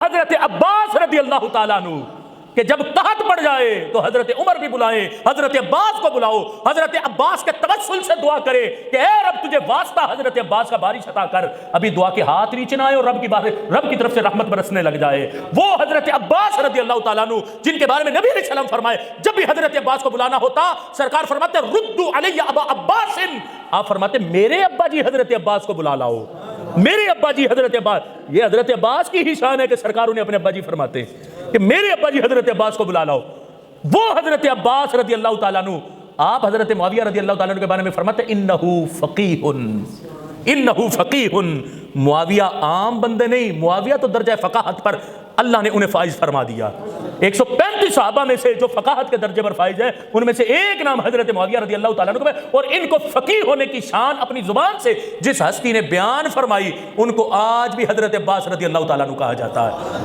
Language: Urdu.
حضرت عباس رضی اللہ تعالیٰ عنہ کہ جب قحط پڑ جائے تو حضرت عمر بھی بلائیں، حضرت عباس کو بلاؤ، حضرت عباس کے توسل سے دعا کرے کہ اے رب تجھے واسطہ حضرت عباس کا بارش عطا کر، ابھی دعا کے ہاتھ نیچے نہ آئے اور رب کی طرف سے رحمت برسنے لگ جائے۔ وہ حضرت عباس رضی اللہ تعالیٰ عنہ جن کے بارے میں نبی علیہ السلام فرمائے جب بھی حضرت عباس کو بلانا ہوتا سرکار فرماتے ردو علی ابا عباس، آپ فرماتے میرے ابا جی حضرت عباس کو بلا لاؤ، میرے ابا جی حضرت عباس۔ یہ حضرت عباس کی ہی شان ہے کہ سرکار انہیں اپنے ابا جی فرماتے ہیں کہ میرے ابا جی حضرت عباس کو بلا لاؤ۔ وہ حضرت عباس رضی اللہ تعالیٰ عنہ، آپ حضرت معاویہ رضی اللہ تعالیٰ عنہ کے بارے میں فرماتے ہیں انہو فقیہ، معاویہ عام بندے نہیں، معاویہ تو درجہ فقاہت پر اللہ نے انہیں فائز فرما دیا۔ 135 صحابہ میں سے جو فقاہت کے درجے پر فائز ہے ان میں سے ایک نام حضرت معاویہ رضی اللہ تعالیٰ عنہ کو ہے، اور ان کو فقیہ ہونے کی شان اپنی زبان سے جس ہستی نے بیان فرمائی ان کو آج بھی حضرت عباس رضی اللہ تعالیٰ عنہ کہا جاتا ہے۔